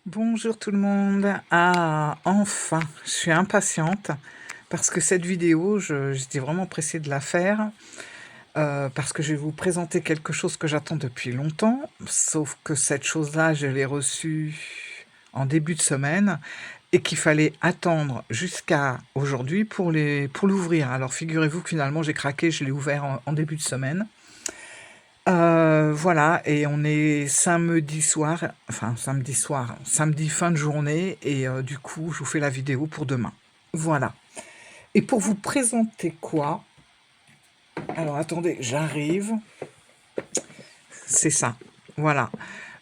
Bonjour tout le monde. Ah, enfin, je suis impatiente parce que cette vidéo, j'étais vraiment pressée de la faire parce que je vais vous présenter quelque chose que j'attends depuis longtemps, sauf que cette chose-là, je l'ai reçue en début de semaine et qu'il fallait attendre jusqu'à aujourd'hui pour l'ouvrir. Alors figurez-vous que finalement j'ai craqué, je l'ai ouvert en début de semaine. Voilà, et on est samedi soir, enfin samedi soir, samedi fin de journée et du coup, je vous fais la vidéo pour demain. Voilà. Et pour vous présenter quoi? Alors attendez, j'arrive. C'est ça, voilà.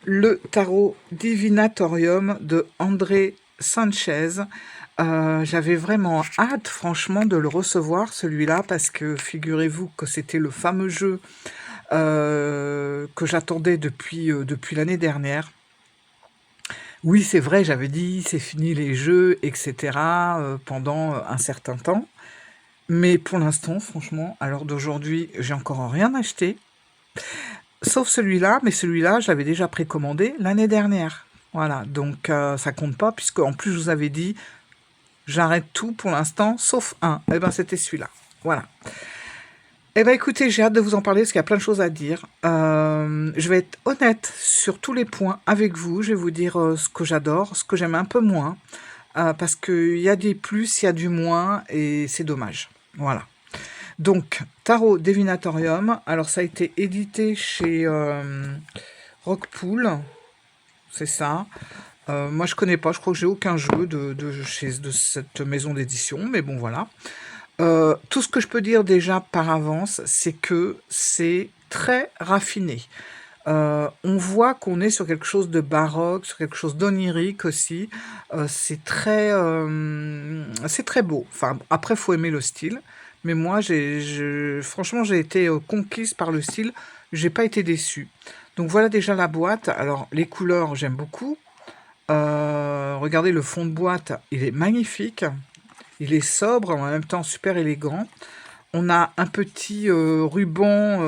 Le tarot divinatorium de André Sanchez. J'avais vraiment hâte franchement de le recevoir celui-là parce que figurez-vous que c'était le fameux jeu que j'attendais depuis l'année dernière. Oui, c'est vrai, j'avais dit: «C'est fini les jeux» et cetera, pendant, un certain temps. Mais pour l'instant, franchement, à l'heure d'aujourd'hui, j'ai encore rien acheté, sauf celui-là, mais celui-là, je l'avais déjà précommandé l'année dernière. Voilà, donc ça compte pas puisque en plus, je vous avais dit: «J'arrête tout pour l'instant sauf un». Et ben, c'était celui-là. Voilà. Eh ben, écoutez, j'ai hâte de vous en parler parce qu'il y a plein de choses à dire. Je vais être honnête sur tous les points avec vous. Je vais vous dire, ce que j'adore, ce que j'aime un peu moins, parce qu'il y a des plus, il y a du moins et c'est dommage. Voilà. Donc, Tarot Divinatorium, alors ça a été édité chez, Rockpool, c'est ça. Moi je connais pas, je crois que j'ai aucun jeu de cette maison d'édition, mais bon voilà. Tout ce que je peux dire déjà par avance, c'est que c'est très raffiné. On voit qu'on est sur quelque chose de baroque, sur quelque chose d'onirique aussi. C'est très beau. Enfin, après, faut aimer le style. Mais moi, franchement, j'ai été conquise par le style. J'ai pas été déçue. Donc voilà déjà la boîte. Alors, les couleurs, j'aime beaucoup. Regardez le fond de boîte, il est magnifique. Il est sobre, en même temps super élégant. On a un petit ruban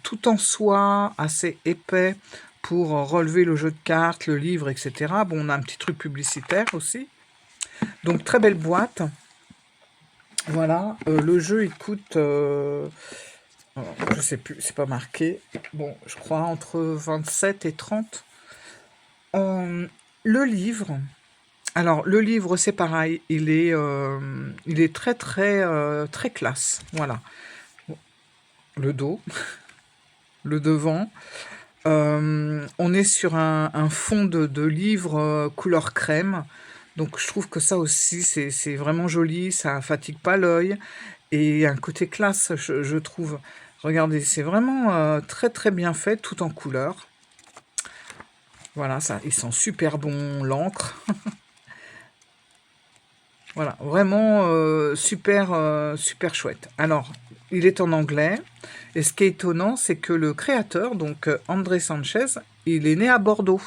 tout en soie, assez épais, pour relever le jeu de cartes, le livre, etc. Bon, on a un petit truc publicitaire aussi. Donc, très belle boîte. Voilà, le jeu, il coûte, alors, je sais plus, c'est pas marqué. Bon, je crois entre 27 et 30. Le livre, alors le livre, c'est pareil, il est très, très, très classe. Voilà. Le dos, le devant. On est sur un fond de livre couleur crème. Donc je trouve que ça aussi, c'est vraiment joli, ça fatigue pas l'œil. Et un côté classe, je trouve. Regardez, c'est vraiment très très bien fait, tout en couleur. Voilà, ça, ils sont super bons, l'encre. Voilà, vraiment super, super chouette. Alors, il est en anglais. Et ce qui est étonnant, c'est que le créateur, donc André Sanchez, il est né à Bordeaux.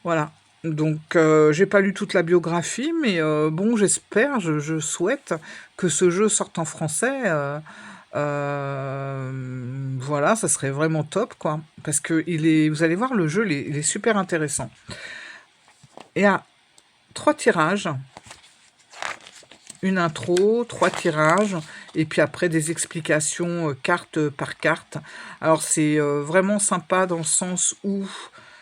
Voilà. Donc, j'ai pas lu toute la biographie, mais bon, j'espère, je souhaite que ce jeu sorte en français. Voilà, ça serait vraiment top, quoi. Parce que vous allez voir, le jeu, il est super intéressant. Il y a 3 tirages, une intro, 3 tirages, et puis après des explications carte par carte. Alors, c'est vraiment sympa dans le sens où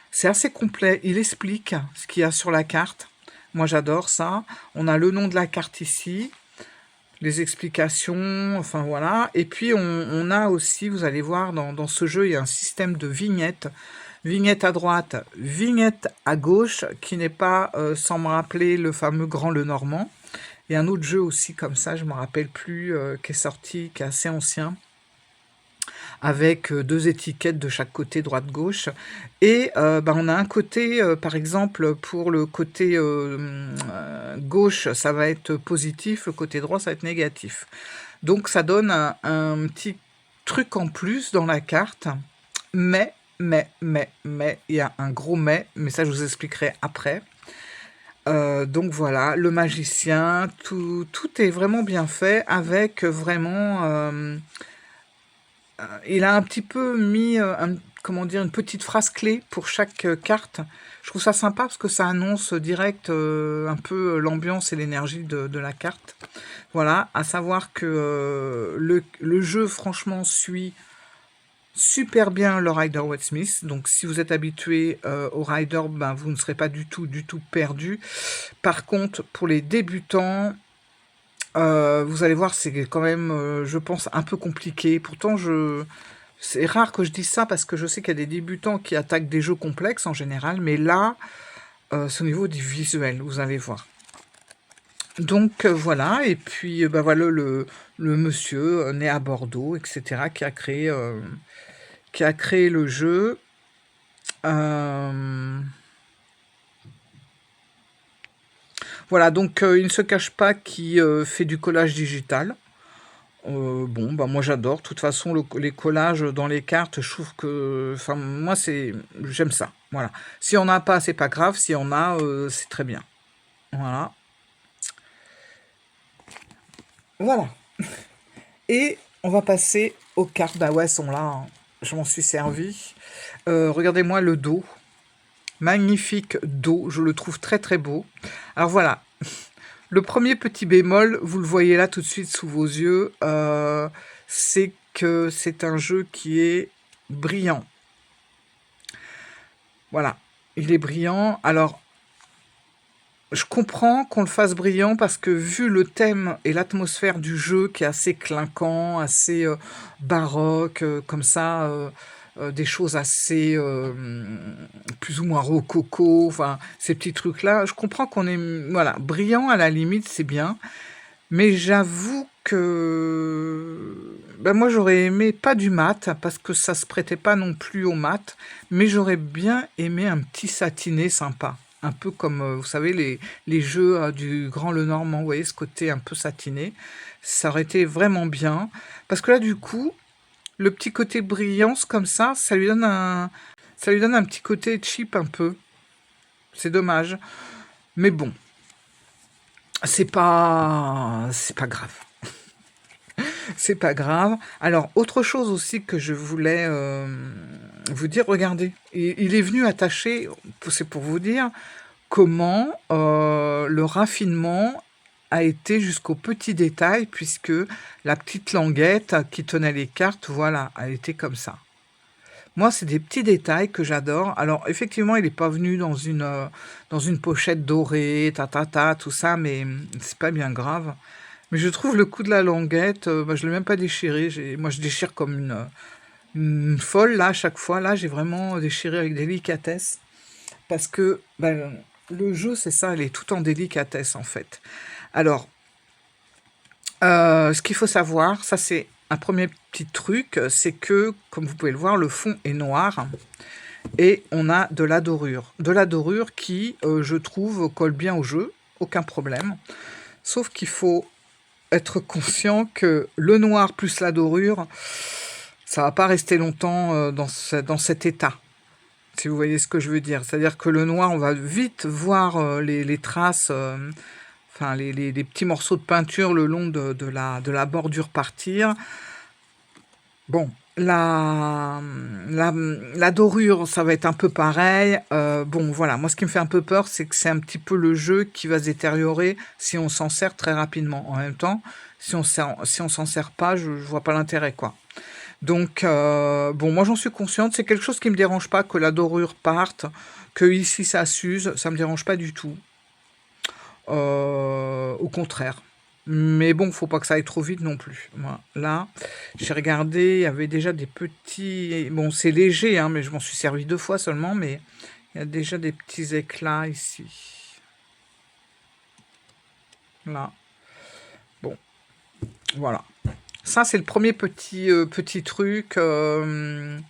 c'est assez complet. Il explique ce qu'il y a sur la carte. Moi, j'adore ça. On a le nom de la carte ici, les explications, enfin voilà. Et puis, on a aussi, vous allez voir, dans ce jeu, il y a un système de vignettes. Vignette à droite, vignette à gauche, qui n'est pas, sans me rappeler, le fameux Grand Lenormand. Il y a un autre jeu aussi comme ça, je ne me rappelle plus, qui est sorti, qui est assez ancien, avec 2 étiquettes de chaque côté, droite-gauche. Et bah, on a un côté, par exemple, pour le côté gauche, ça va être positif, le côté droit, ça va être négatif. Donc ça donne un petit truc en plus dans la carte, mais, il y a un gros mais ça je vous expliquerai après. Donc voilà, le magicien, tout est vraiment bien fait avec vraiment, il a un petit peu mis, comment dire? Une petite phrase clé pour chaque carte, Je trouve ça sympa parce que ça annonce direct un peu l'ambiance et l'énergie de la carte. Voilà, à savoir que le jeu, franchement, suit super bien le Rider-Waite-Smith. Donc, si vous êtes habitué au Rider, ben, vous ne serez pas du tout perdu. Par contre, pour les débutants, vous allez voir, c'est quand même, je pense, un peu compliqué. Pourtant, c'est rare que je dise ça parce que je sais qu'il y a des débutants qui attaquent des jeux complexes en général, mais là, c'est au niveau du visuel, vous allez voir. Donc voilà, et puis bah, voilà le monsieur né à Bordeaux, etc., qui a créé le jeu. Voilà, donc il ne se cache pas qu'il fait du collage digital. Bon, bah moi j'adore. De toute façon, les collages dans les cartes, je trouve que, enfin, moi j'aime ça. Voilà. Si on n'a pas, c'est pas grave. Si on a, c'est très bien. Voilà. Voilà. Et on va passer aux cartes. Bah ouais, elles sont là, hein. Je m'en suis servi. Regardez-moi le dos. Magnifique dos. Je le trouve très très beau. Alors voilà. Le premier petit bémol, vous le voyez là tout de suite sous vos yeux, c'est que c'est un jeu qui est brillant. Voilà, il est brillant. Alors, je comprends qu'on le fasse brillant parce que vu le thème et l'atmosphère du jeu qui est assez clinquant, assez baroque, comme ça, des choses assez plus ou moins rococo, enfin ces petits trucs-là, je comprends qu'on est voilà, brillant à la limite, c'est bien, mais j'avoue que ben moi j'aurais aimé pas du mat parce que ça se prêtait pas non plus au mat, mais j'aurais bien aimé un petit satiné sympa. Un peu comme, vous savez, les jeux du Grand Lenormand, vous voyez ce côté un peu satiné. Ça aurait été vraiment bien. Parce que là, du coup, le petit côté brillance comme ça lui donne ça lui donne un petit côté cheap un peu. C'est dommage. Mais bon, c'est pas grave. C'est pas grave. Alors, autre chose aussi que je voulais vous dire, regardez, il est venu attacher, c'est pour vous dire comment le raffinement a été jusqu'au petit détail, puisque la petite languette qui tenait les cartes, voilà, elle était comme ça. Moi, c'est des petits détails que j'adore. Alors, effectivement, il n'est pas venu dans une pochette dorée, tout ça, mais c'est pas bien grave. Mais je trouve le coup de la languette, bah, je ne l'ai même pas déchiré. Moi, je déchire comme une folle, là, à chaque fois. Là, j'ai vraiment déchiré avec délicatesse. Parce que bah, le jeu, c'est ça, il est tout en délicatesse, en fait. Alors, ce qu'il faut savoir, ça c'est un premier petit truc, c'est que, comme vous pouvez le voir, le fond est noir et on a de la dorure. De la dorure qui, je trouve, colle bien au jeu, aucun problème. Sauf qu'il faut être conscient que le noir plus la dorure, ça va pas rester longtemps dans cet état. Si vous voyez ce que je veux dire. C'est-à-dire que le noir, on va vite voir les traces, enfin les petits morceaux de peinture le long de la bordure partir. Bon, la dorure, ça va être un peu pareil. Bon, voilà, moi ce qui me fait un peu peur, c'est que c'est un petit peu le jeu qui va se détériorer si on s'en sert très rapidement. En même temps, si on s'en sert pas, je vois pas l'intérêt, quoi. Donc, bon, moi j'en suis consciente, c'est quelque chose qui me dérange pas que la dorure parte, que ici ça s'use, ça me dérange pas du tout. Au contraire. Mais bon, faut pas que ça aille trop vite non plus. Voilà. Là, j'ai regardé, il y avait déjà des petits... Bon, c'est léger, hein, mais je m'en suis servi 2 fois seulement, mais il y a déjà des petits éclats ici. Là. Bon, voilà. Ça, c'est le premier petit truc. Ben,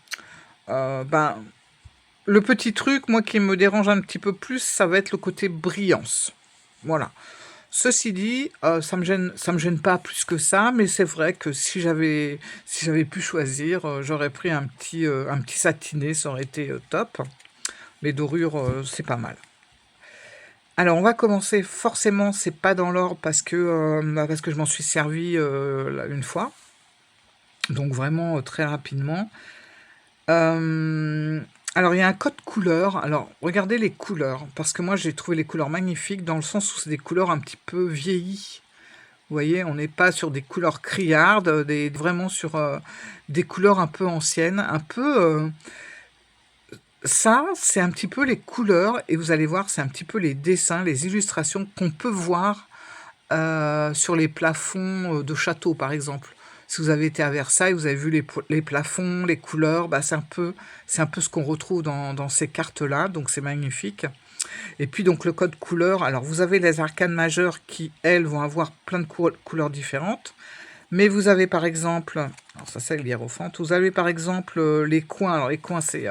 le petit truc, moi, qui me dérange un petit peu plus, ça va être le côté brillance. Voilà. Ceci dit, ça me gêne pas plus que ça, mais c'est vrai que si j'avais pu choisir, j'aurais pris un petit satiné, ça aurait été top. Les dorures, c'est pas mal. Alors, on va commencer, forcément, c'est pas dans l'ordre parce que je m'en suis servi une fois. Donc vraiment très rapidement. Alors, il y a un code couleur. Alors, regardez les couleurs, parce que moi, j'ai trouvé les couleurs magnifiques dans le sens où c'est des couleurs un petit peu vieillies. Vous voyez, on n'est pas sur des couleurs criardes, vraiment sur des couleurs un peu anciennes, un peu... ça, c'est un petit peu les couleurs, et vous allez voir, c'est un petit peu les dessins, les illustrations qu'on peut voir sur les plafonds de châteaux, par exemple. Si vous avez été à Versailles, vous avez vu les plafonds, les couleurs, bah, c'est un peu ce qu'on retrouve dans ces cartes-là, donc c'est magnifique. Et puis donc le code couleur, alors vous avez les arcanes majeures qui, elles, vont avoir plein de couleurs différentes. Mais vous avez par exemple, alors ça c'est l'hiérophante, vous avez par exemple les coins, alors les coins c'est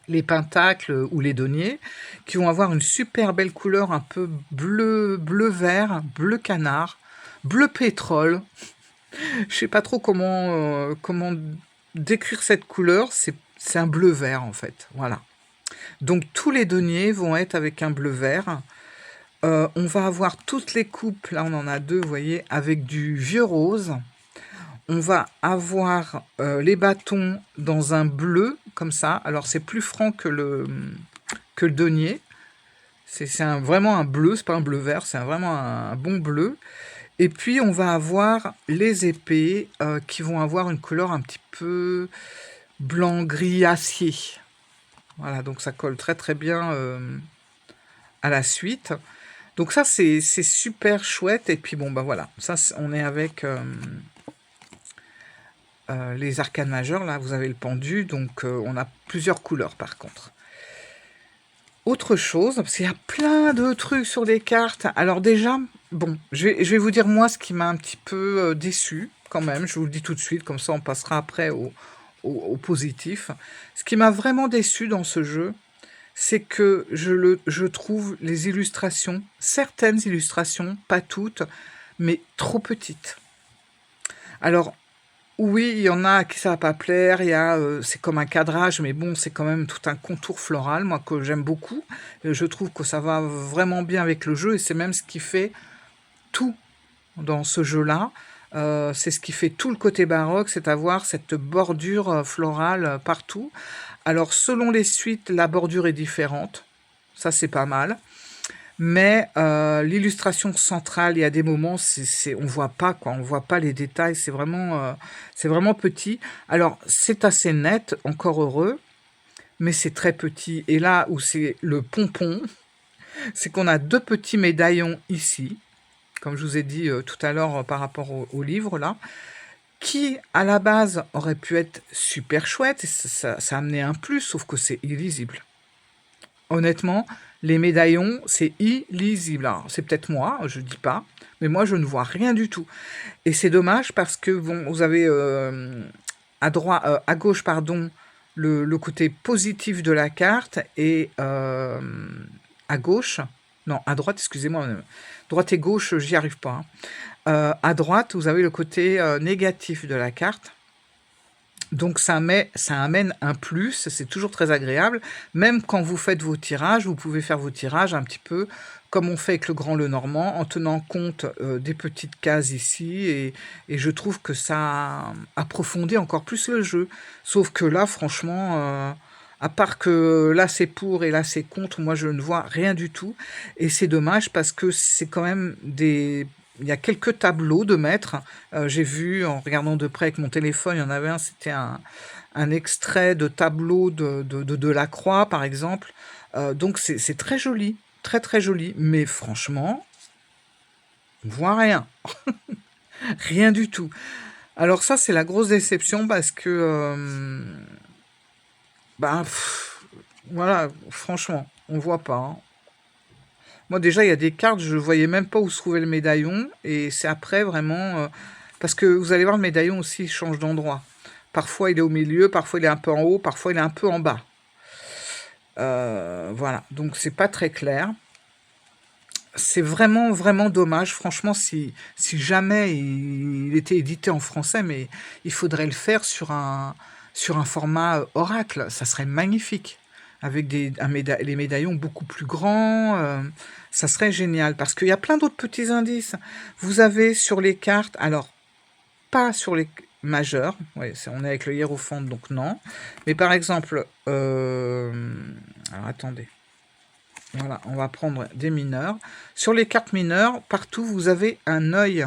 les pentacles ou les deniers, qui vont avoir une super belle couleur un peu bleu-vert, bleu canard, bleu pétrole. Je sais pas trop comment décrire cette couleur, c'est un bleu-vert en fait, voilà. Donc tous les deniers vont être avec un bleu-vert. On va avoir toutes les coupes, là on en a deux, vous voyez, avec du vieux rose. On va avoir les bâtons dans un bleu, comme ça. Alors c'est plus franc que le denier. C'est vraiment un bleu, c'est pas un bleu vert, c'est vraiment un bon bleu. Et puis on va avoir les épées qui vont avoir une couleur un petit peu blanc, gris, acier. Voilà, donc ça colle très très bien à la suite. Donc ça c'est super chouette. Et puis bon bah voilà, ça on est avec les arcanes majeures, là vous avez le pendu, donc on a plusieurs couleurs par contre. Autre chose, parce qu'il y a plein de trucs sur les cartes. Alors déjà, bon, je vais vous dire moi ce qui m'a un petit peu déçu quand même, je vous le dis tout de suite, comme ça on passera après au positif. Ce qui m'a vraiment déçu dans ce jeu, c'est que je trouve les illustrations, certaines illustrations, pas toutes, mais trop petites. Alors, oui, il y en a à qui ça va pas plaire, c'est comme un cadrage, mais bon, c'est quand même tout un contour floral, moi, que j'aime beaucoup. Je trouve que ça va vraiment bien avec le jeu, et c'est même ce qui fait tout dans ce jeu-là. C'est ce qui fait tout le côté baroque, c'est avoir cette bordure florale partout. Alors, selon les suites, la bordure est différente. Ça, c'est pas mal. Mais l'illustration centrale, il y a des moments, on voit pas, quoi. On voit pas les détails. C'est vraiment petit. Alors, c'est assez net, encore heureux, mais c'est très petit. Et là où c'est le pompon, c'est qu'on a deux petits médaillons ici, comme je vous ai dit tout à l'heure par rapport au livre, là, qui, à la base, aurait pu être super chouette. Et ça amenait un plus, sauf que c'est illisible. Honnêtement, les médaillons, c'est illisible. Alors, c'est peut-être moi, je dis pas, mais moi, je ne vois rien du tout. Et c'est dommage parce que, bon, vous avez à gauche, pardon, le côté positif de la carte, et à gauche, non, à droite, excusez-moi, droite et gauche, j'y arrive pas, hein. À droite, vous avez le côté négatif de la carte. Donc ça amène un plus, c'est toujours très agréable. Même quand vous faites vos tirages, vous pouvez faire vos tirages un petit peu comme on fait avec le Grand Lenormand, en tenant compte des petites cases ici, et je trouve que ça approfondit encore plus le jeu. Sauf que là, franchement, à part que là c'est pour et là c'est contre, moi je ne vois rien du tout. Et c'est dommage parce que c'est quand même il y a quelques tableaux de maîtres. J'ai vu, en regardant de près avec mon téléphone, il y en avait un, c'était un extrait de tableau de Lacroix, par exemple. Donc c'est très joli, très très joli. Mais franchement, on voit rien. Rien du tout. Alors ça, c'est la grosse déception parce que... voilà, franchement, on voit pas, hein. Moi, déjà, il y a des cartes, je voyais même pas où se trouvait le médaillon. Et c'est après, vraiment... parce que vous allez voir, le médaillon aussi change d'endroit. Parfois, il est au milieu, parfois, il est un peu en haut, parfois, il est un peu en bas. Voilà, donc c'est pas très clair. C'est vraiment, vraiment dommage. Franchement, si jamais il était édité en français, mais il faudrait le faire sur un format oracle. Ça serait magnifique. Avec les médaillons beaucoup plus grands. Ça serait génial. Parce qu'il y a plein d'autres petits indices. Vous avez sur les cartes, alors pas sur majeur. Ouais, on est avec le hiérophante, donc non. Mais par exemple, alors attendez. Voilà, on va prendre des mineurs. Sur les cartes mineures, partout, vous avez un œil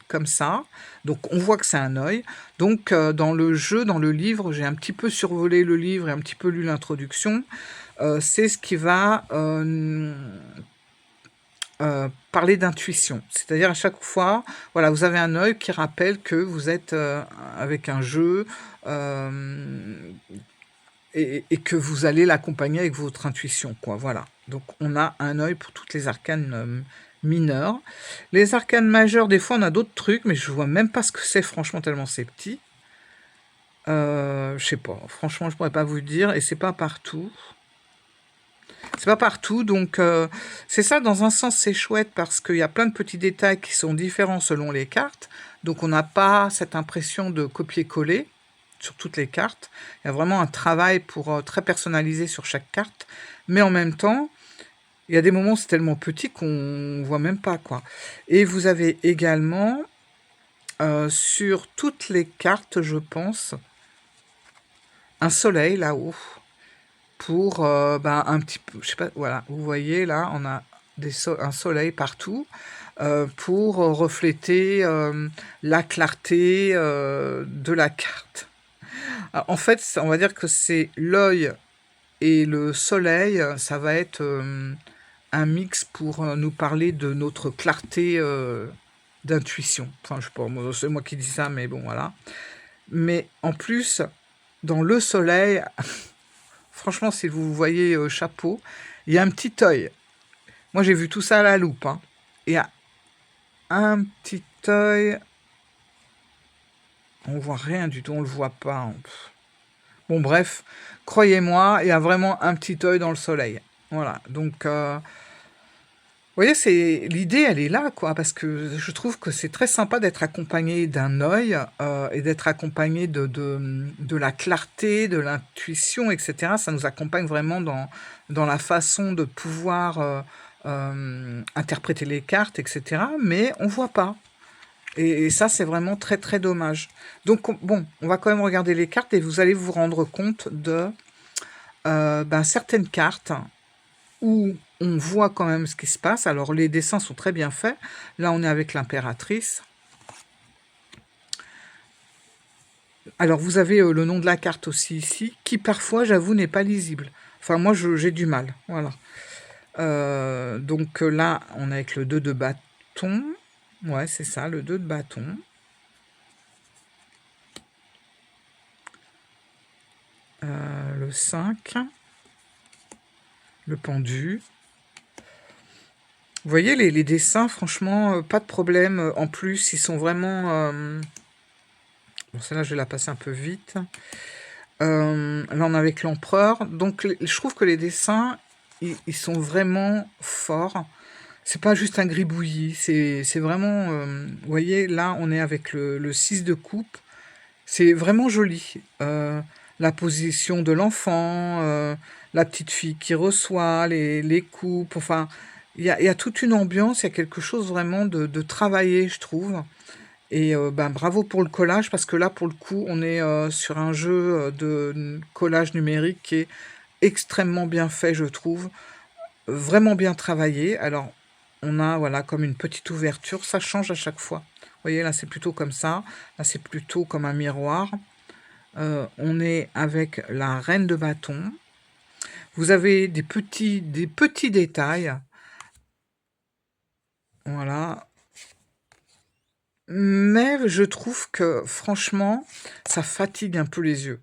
comme ça. Donc, on voit que c'est un œil. Donc, dans le jeu, dans le livre, j'ai un petit peu survolé le livre et un petit peu lu l'introduction. C'est ce qui va parler d'intuition. C'est-à-dire à chaque fois, voilà, vous avez un œil qui rappelle que vous êtes avec un jeu et que vous allez l'accompagner avec votre intuition, quoi. Voilà. Donc on a un œil pour toutes les arcanes mineures. Les arcanes majeures, des fois on a d'autres trucs, mais je vois même pas ce que c'est, franchement, tellement c'est petit. Je sais pas, franchement, je pourrais pas vous dire, et c'est pas partout. C'est pas partout, donc c'est ça, dans un sens c'est chouette parce qu'il y a plein de petits détails qui sont différents selon les cartes, donc on n'a pas cette impression de copier-coller sur toutes les cartes. Il y a vraiment un travail pour très personnalisé sur chaque carte, mais en même temps, il y a des moments où c'est tellement petit qu'on voit même pas, quoi. Et vous avez également sur toutes les cartes, je pense, un soleil là-haut. Pour un petit peu, je sais pas, voilà, vous voyez là, on a un soleil partout pour refléter la clarté de la carte. Alors, en fait, on va dire que c'est l'œil et le soleil, ça va être un mix pour nous parler de notre clarté d'intuition. Enfin, je sais pas, c'est moi qui dis ça, mais bon, voilà. Mais en plus, dans le soleil, franchement, si vous voyez chapeau, il y a un petit œil. Moi, j'ai vu tout ça à la loupe, hein. Il y a un petit œil. On voit rien du tout, on le voit pas, hein. Bon, bref, croyez-moi, il y a vraiment un petit œil dans le soleil. Voilà, donc, vous voyez, l'idée, elle est là, quoi, parce que je trouve que c'est très sympa d'être accompagné d'un œil et d'être accompagné de la clarté, de l'intuition, etc. Ça nous accompagne vraiment dans la façon de pouvoir interpréter les cartes, etc. Mais on voit pas. Et ça, c'est vraiment très, très dommage. Donc, bon, on va quand même regarder les cartes et vous allez vous rendre compte de certaines cartes où on voit quand même ce qui se passe. Alors, les dessins sont très bien faits. Là, on est avec l'impératrice. Alors, vous avez le nom de la carte aussi ici, qui parfois, j'avoue, n'est pas lisible. Enfin, moi, j'ai du mal. Voilà. Donc là, on est avec le 2 de bâton. Ouais, c'est ça, le 2 de bâton. Le 5. Le pendu. Vous voyez, les dessins, franchement, pas de problème. En plus, ils sont vraiment... Bon, celle-là, je vais la passer un peu vite. Là, on est avec l'empereur. Donc, je trouve que les dessins, ils sont vraiment forts. C'est pas juste un gribouillis. C'est vraiment... vous voyez, là, on est avec le 6 de coupe. C'est vraiment joli. La position de l'enfant, la petite fille qui reçoit, les coupes, enfin, il y a toute une ambiance, il y a quelque chose vraiment de travaillé, je trouve. Et bravo pour le collage, parce que là, pour le coup, on est sur un jeu de collage numérique qui est extrêmement bien fait, je trouve. Vraiment bien travaillé. Alors, on a, voilà, comme une petite ouverture, ça change à chaque fois. Vous voyez, là, c'est plutôt comme ça. Là, c'est plutôt comme un miroir. On est avec la reine de bâton. Vous avez des petits détails. Voilà. Mais je trouve que, franchement, ça fatigue un peu les yeux.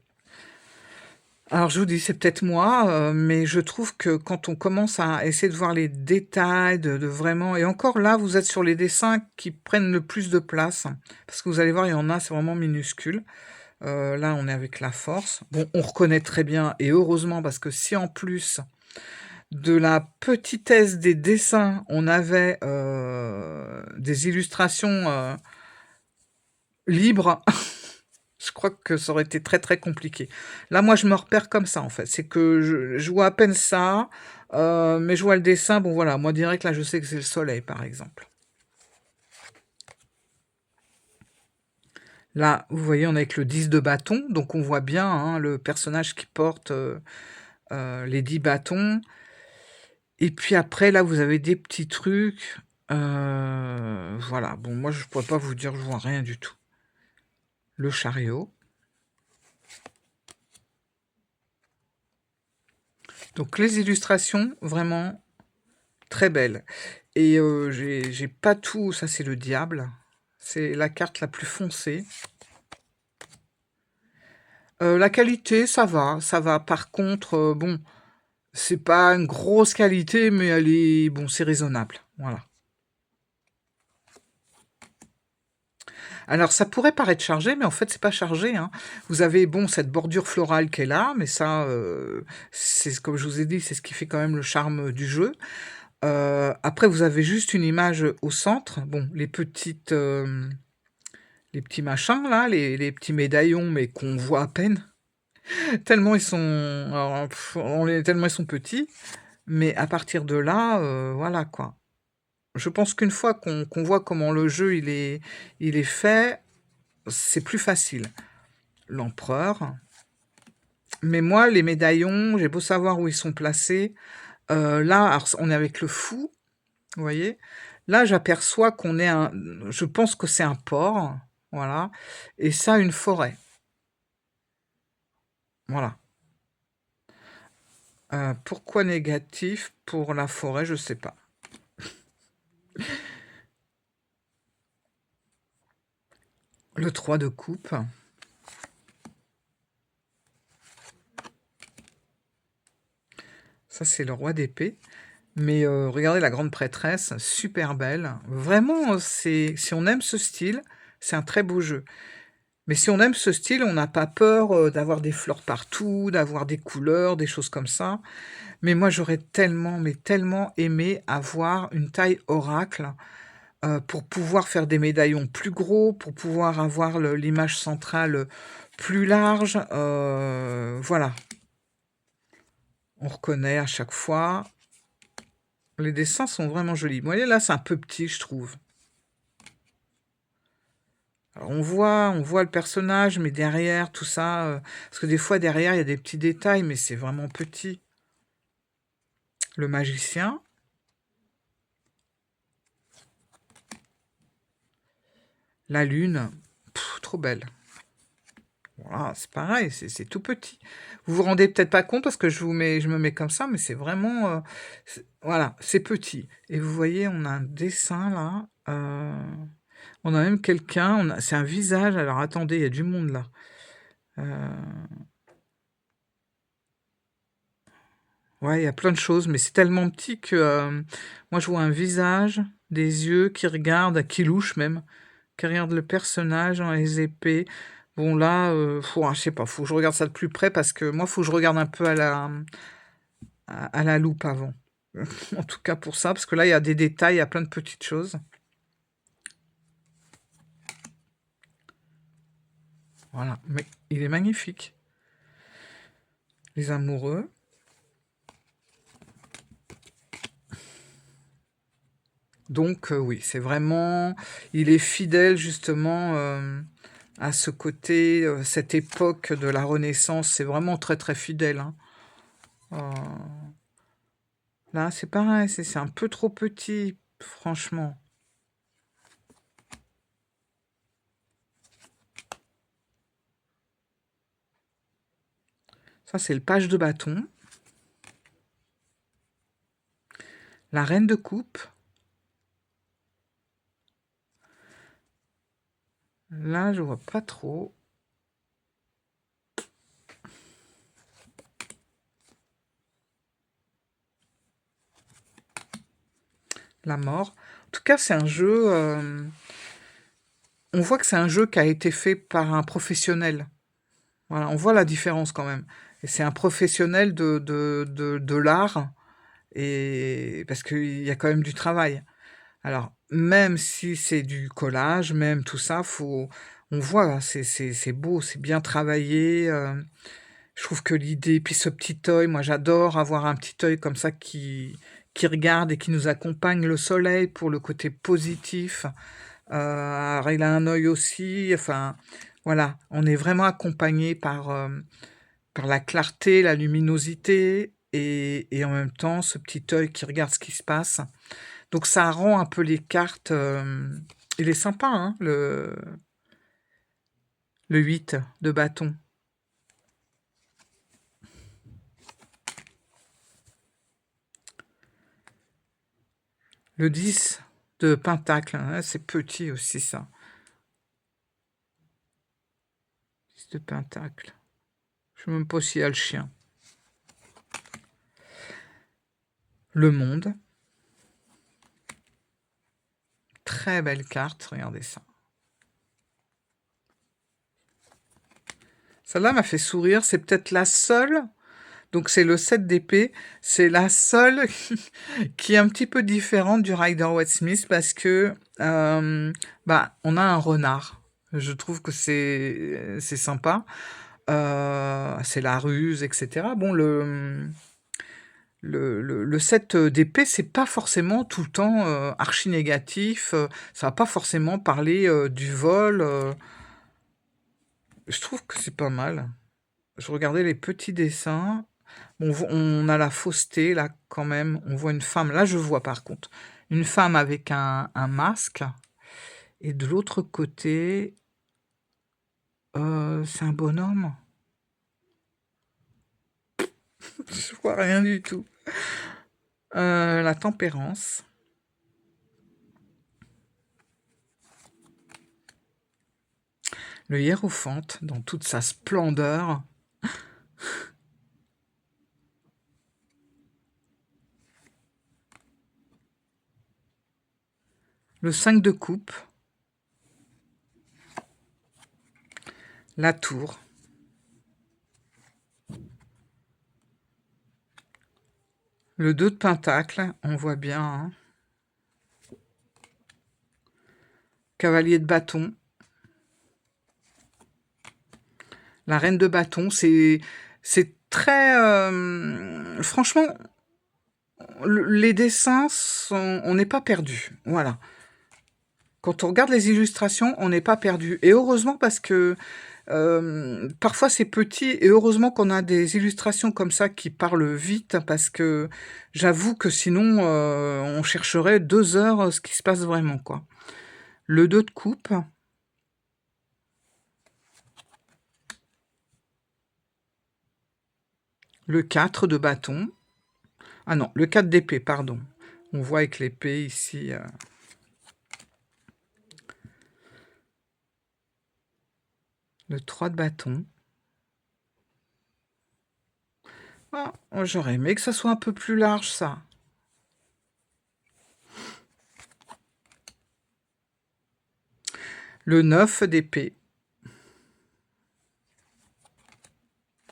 Alors, je vous dis, c'est peut-être moi, mais je trouve que quand on commence à essayer de voir les détails, de vraiment... Et encore là, vous êtes sur les dessins qui prennent le plus de place. Parce que vous allez voir, il y en a, c'est vraiment minuscule. Là, on est avec la force. Bon, on reconnaît très bien, et heureusement, parce que si en plus de la petitesse des dessins, on avait des illustrations libres, je crois que ça aurait été très, très compliqué. Là, moi, je me repère comme ça, en fait. C'est que je vois à peine ça, mais je vois le dessin. Bon, voilà, moi, direct, là, je sais que c'est le soleil, par exemple. Là, vous voyez, on est avec le 10 de bâton, donc on voit bien, hein, le personnage qui porte, les 10 bâtons et puis après là, vous avez des petits trucs, voilà. Bon, moi, je pourrais pas vous dire, je vois rien du tout. Le chariot. Donc les illustrations, vraiment très belles et j'ai pas tout ça c'est le diable, c'est la carte la plus foncée. La qualité, ça va, ça va. Par contre, bon, c'est pas une grosse qualité, mais elle est bon, c'est raisonnable, voilà. Alors ça pourrait paraître chargé, mais en fait c'est pas chargé, hein. Vous avez, bon, cette bordure florale qui est là, mais ça, c'est comme je vous ai dit, c'est ce qui fait quand même le charme, du jeu. Après vous avez juste une image, au centre. Bon, les petits machins là, les petits médaillons, mais qu'on voit à peine, tellement ils sont alors, tellement ils sont petits, mais à partir de là, voilà quoi. Je pense qu'une fois qu'on voit comment le jeu il est fait, c'est plus facile. L'empereur. Mais moi, les médaillons, j'ai beau savoir où ils sont placés, là, alors on est avec le fou, vous voyez? Là, j'aperçois qu'on est un je pense que c'est un port, voilà et ça, une forêt. Voilà. Pourquoi négatif pour la forêt? Je sais pas. Le 3 de coupe. Ça, c'est le roi d'épée. Mais regardez la grande prêtresse, super belle. Vraiment, c'est si on aime ce style, c'est un très beau jeu. Mais si on aime ce style, on n'a pas peur, d'avoir des fleurs partout, d'avoir des couleurs, des choses comme ça. Mais moi, j'aurais tellement, mais tellement aimé avoir une taille oracle, pour pouvoir faire des médaillons plus gros, pour pouvoir avoir l'image centrale, plus large, voilà. On reconnaît à chaque fois. Les dessins sont vraiment jolis. Vous voyez, là, c'est un peu petit, je trouve. Alors on voit le personnage, mais derrière, tout ça, parce que des fois, derrière, il y a des petits détails, mais c'est vraiment petit. Le magicien. La lune. Trop belle. Voilà, c'est pareil, c'est tout petit. Vous vous rendez peut-être pas compte parce que je me mets comme ça, mais c'est vraiment, voilà, c'est petit. Et vous voyez, on a un dessin là, on a même quelqu'un, c'est un visage. Alors attendez, il y a du monde là. Heu, ouais, il y a plein de choses, mais c'est tellement petit que, moi je vois un visage, des yeux qui regardent, qui louchent même, qui regardent le personnage dans les épées. Bon là, je sais pas, faut que je regarde ça de plus près parce que moi, faut que je regarde un peu à la loupe avant. En tout cas pour ça, parce que là, il y a des détails, il y a plein de petites choses. Voilà, mais il est magnifique. Les amoureux. Donc oui, c'est vraiment il est fidèle justement, à ce côté, cette époque de la Renaissance, c'est vraiment très, très fidèle, hein. Heu, là, c'est pareil, c'est un peu trop petit, franchement. Ça, c'est le page de bâton. La reine de coupe. Là, je vois pas trop. La mort. En tout cas, c'est un jeu, on voit que c'est un jeu qui a été fait par un professionnel. Voilà, on voit la différence quand même et c'est un professionnel de l'art et parce qu'il y a quand même du travail. Alors, même si c'est du collage, même tout ça, on voit, hein, c'est beau, c'est bien travaillé, je trouve que l'idée puis ce petit œil, moi j'adore avoir un petit œil comme ça qui regarde et qui nous accompagne, le soleil pour le côté positif. Alors il a un œil aussi, enfin, voilà. On est vraiment accompagné par la clarté, la luminosité et en même temps, ce petit œil qui regarde ce qui se passe. Donc ça rend un peu les cartes, il est sympa, hein, le 8 de bâton. Le 10 de pentacle, hein, c'est petit aussi ça. 10 de pentacle. Je ne sais même pas s'il y a le chien. Le monde. Très belle carte, regardez ça. Celle-là m'a fait sourire, c'est peut-être la seule, donc c'est le 7 d'épée, c'est la seule qui est un petit peu différente du Rider-Waite-Smith parce que bah, on a un renard. Je trouve que c'est sympa. C'est la ruse, etc. Bon, le 7 d'épée, c'est pas forcément tout le temps archi négatif. Ça va pas forcément parler du vol. Je trouve que c'est pas mal. Je regardais les petits dessins. On a la fausseté, là, quand même. On voit une femme. Là, je vois, par contre, une femme avec un masque. Et de l'autre côté, c'est un bonhomme. Je vois rien du tout. La tempérance. Le hiérophante, dans toute sa splendeur. Le 5 de coupe. La tour. Le 2 de pentacle, on voit bien. Hein. Cavalier de bâton. La reine de bâton, c'est très... franchement, les dessins, on n'est pas perdu. Voilà. Quand on regarde les illustrations, on n'est pas perdu. Et heureusement parce que parfois c'est petit et heureusement qu'on a des illustrations comme ça qui parlent vite parce que j'avoue que sinon on chercherait 2 heures ce qui se passe vraiment, quoi. Le 2 de coupe. Le 4 de bâton. Ah non, le 4 d'épée, pardon. On voit avec l'épée ici. Le 3 de bâton. Ah, j'aurais aimé que ça soit un peu plus large, ça. Le 9 d'épée.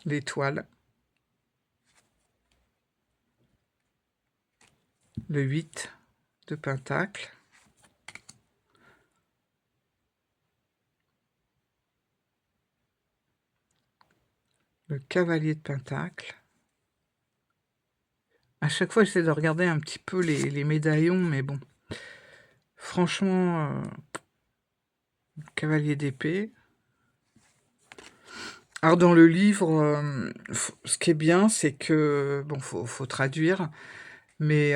L'étoile. Le 8 de pentacle. Le cavalier de pentacle. À chaque fois, j'essaie de regarder un petit peu les médaillons, mais bon. Franchement, cavalier d'épée. Alors, dans le livre, ce qui est bien, c'est que, bon, faut traduire, mais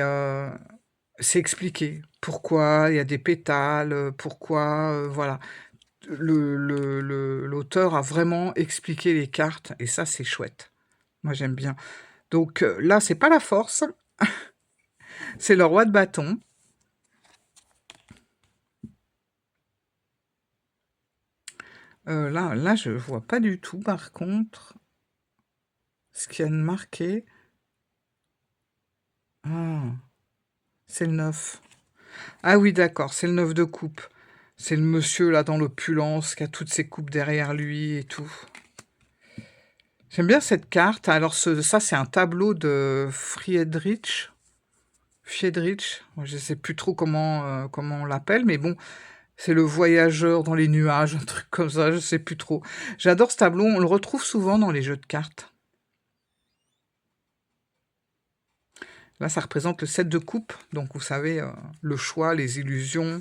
c'est expliqué. Pourquoi il y a des pétales, pourquoi, voilà. L'auteur a vraiment expliqué les cartes, et ça, c'est chouette. Moi, j'aime bien. Donc là, c'est pas la force, c'est le roi de bâton. Là, je vois pas du tout, par contre, ce qu'il y a de marqué. Ah, c'est le 9. Ah oui, d'accord, c'est le 9 de coupe. C'est le monsieur, là, dans l'opulence, qui a toutes ses coupes derrière lui et tout. J'aime bien cette carte. Alors, ça, c'est un tableau de Friedrich. Moi, je sais plus trop comment on l'appelle, mais bon, c'est le voyageur dans les nuages, un truc comme ça, je sais plus trop. J'adore ce tableau, on le retrouve souvent dans les jeux de cartes. Là, ça représente le 7 de coupe, donc vous savez, le choix, les illusions.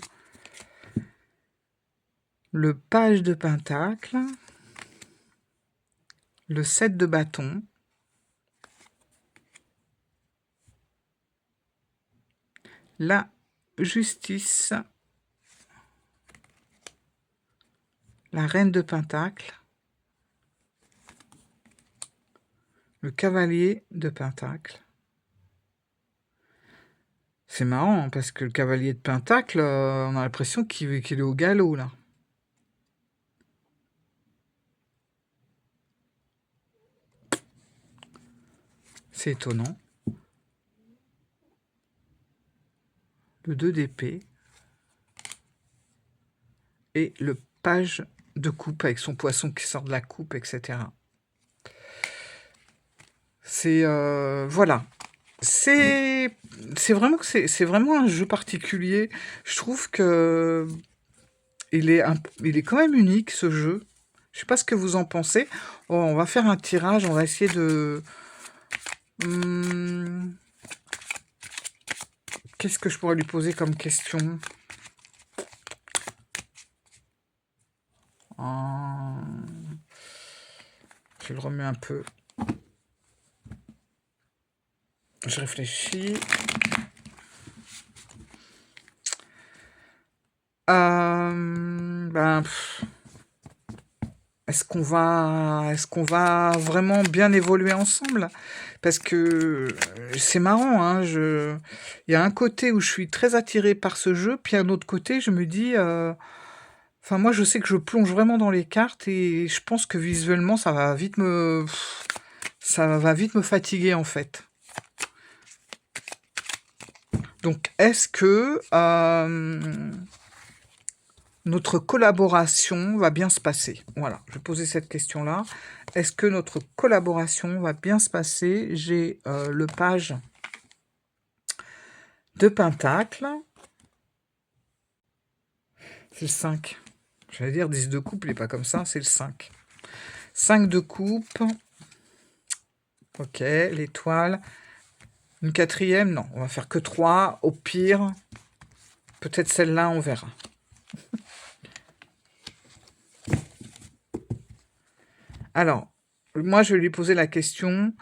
le page de pentacle, le 7 de bâton, la justice, la reine de pentacle, le cavalier de pentacle. C'est marrant, hein, parce que le cavalier de pentacle, on a l'impression qu'il est au galop, là. C'est étonnant. Le 2 d'épée. Et le page de coupe avec son poisson qui sort de la coupe, etc. C'est... voilà. C'est vraiment, c'est vraiment un jeu particulier. Je trouve que il est quand même unique, ce jeu. Je sais pas ce que vous en pensez. Oh, on va faire un tirage, on va essayer de... Qu'est-ce que je pourrais lui poser comme question? Je le remets un peu. Je réfléchis. Est-ce qu'on va vraiment bien évoluer ensemble? Parce que c'est marrant, hein, il y a un côté où je suis très attirée par ce jeu, puis un autre côté, je me dis... Enfin, moi, je sais que je plonge vraiment dans les cartes et je pense que visuellement, ça va vite me fatiguer, en fait. Donc, est-ce que notre collaboration va bien se passer? Voilà, je vais poser cette question-là. Est-ce que notre collaboration va bien se passer? J'ai le page de pentacle. C'est le 5. J'allais dire 10 de coupe, il n'est pas comme ça, c'est le 5. 5 de coupe. Ok, l'étoile. Une quatrième, non, on va faire que 3. Au pire, peut-être celle-là, on verra. Alors, moi, je vais lui poser la question,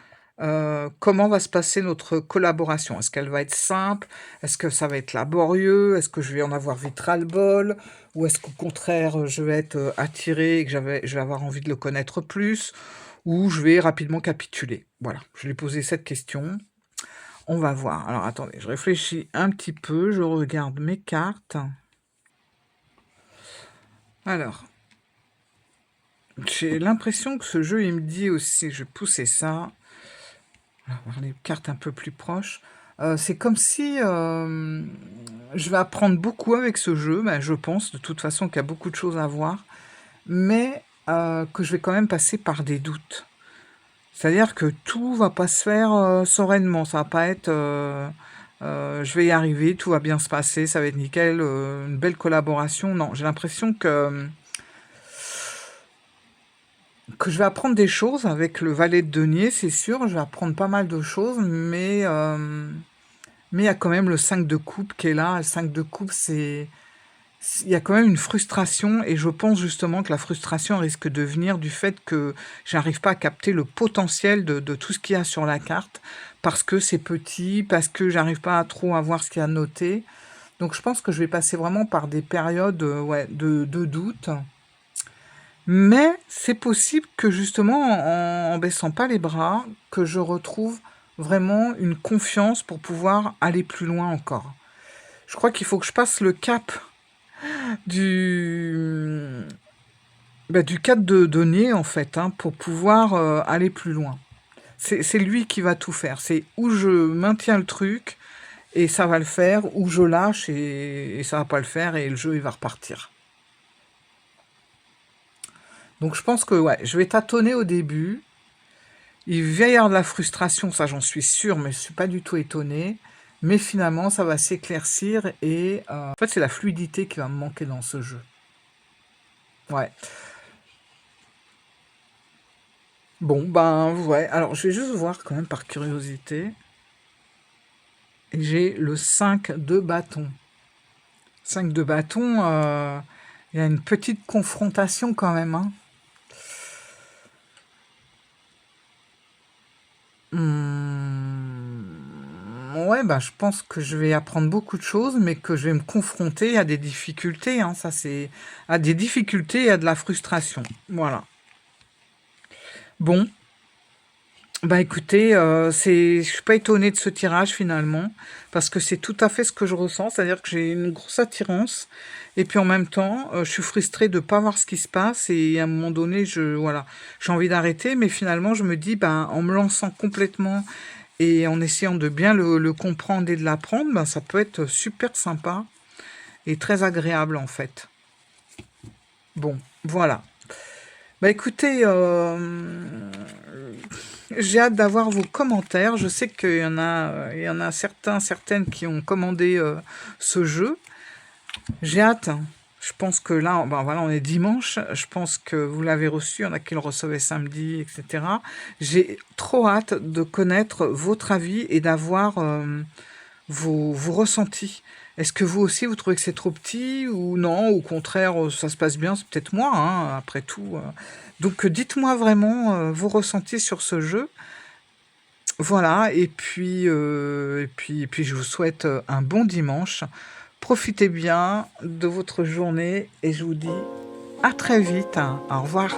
comment va se passer notre collaboration? Est-ce qu'elle va être simple? Est-ce que ça va être laborieux? Est-ce que je vais en avoir vite ras-le-bol? Ou est-ce qu'au contraire, je vais être attirée et que je vais avoir envie de le connaître plus? Ou je vais rapidement capituler? Voilà, je lui ai posé cette question. On va voir. Alors, attendez, je réfléchis un petit peu, je regarde mes cartes. Alors, j'ai l'impression que ce jeu, il me dit aussi, je vais pousser ça. On va voir les cartes un peu plus proches. C'est comme si je vais apprendre beaucoup avec ce jeu, ben, je pense de toute façon qu'il y a beaucoup de choses à voir, mais que je vais quand même passer par des doutes. C'est-à-dire que tout va pas se faire sereinement, ça va pas être... je vais y arriver, tout va bien se passer, ça va être nickel, une belle collaboration. Non, j'ai l'impression que je vais apprendre des choses avec le valet de denier, c'est sûr, je vais apprendre pas mal de choses, mais il y a quand même le 5 de coupe qui est là. Le 5 de coupe, il y a quand même une frustration, et je pense justement que la frustration risque de venir du fait que j'arrive pas à capter le potentiel de tout ce qu'il y a sur la carte, parce que c'est petit, parce que j'arrive pas à trop à voir ce qu'il y a noté. Donc je pense que je vais passer vraiment par des périodes ouais, de doute. Mais c'est possible que justement, en baissant pas les bras, que je retrouve vraiment une confiance pour pouvoir aller plus loin encore. Je crois qu'il faut que je passe le cap du, du cap de données, en fait, hein, pour pouvoir aller plus loin. C'est lui qui va tout faire. C'est où je maintiens le truc et ça va le faire, ou je lâche et ça va pas le faire et le jeu il va repartir. Donc je pense que ouais, je vais tâtonner au début. Il va y avoir de la frustration, ça j'en suis sûre, mais je suis pas du tout étonnée. Mais finalement, ça va s'éclaircir et en fait, c'est la fluidité qui va me manquer dans ce jeu. Ouais. Bon, ben ouais. Alors, je vais juste voir quand même par curiosité. Et j'ai le 5 de bâton. 5 de bâton, Il y a une petite confrontation quand même, hein. Ouais, bah, je pense que je vais apprendre beaucoup de choses, mais que je vais me confronter à des difficultés, hein, ça c'est à des difficultés et à de la frustration. Voilà. Bon, bah, écoutez, je suis pas étonnée de ce tirage finalement, parce que c'est tout à fait ce que je ressens, c'est-à-dire que j'ai une grosse attirance et puis en même temps, je suis frustrée de pas voir ce qui se passe et à un moment donné, voilà, j'ai envie d'arrêter, mais finalement je me dis: «Ben, en me lançant complètement et en essayant de bien le comprendre et de l'apprendre, ben, ça peut être super sympa et très agréable en fait». Bon, voilà. Bah, écoutez, j'ai hâte d'avoir vos commentaires. Je sais qu'il y en a certains, certaines qui ont commandé, ce jeu. J'ai hâte. Je pense que là, ben, voilà, on est dimanche. Je pense que vous l'avez reçu. Il y en a qui le recevaient samedi et cetera. J'ai trop hâte de connaître votre avis et d'avoir, vos ressentis. Est-ce que vous aussi, vous trouvez que c'est trop petit ou non? Au contraire, ça se passe bien? C'est peut-être moi, hein, après tout, donc dites-moi vraiment, vos ressentis sur ce jeu. Voilà et puis je vous souhaite, un bon dimanche. Profitez bien de votre journée et je vous dis à très vite, hein. Au revoir.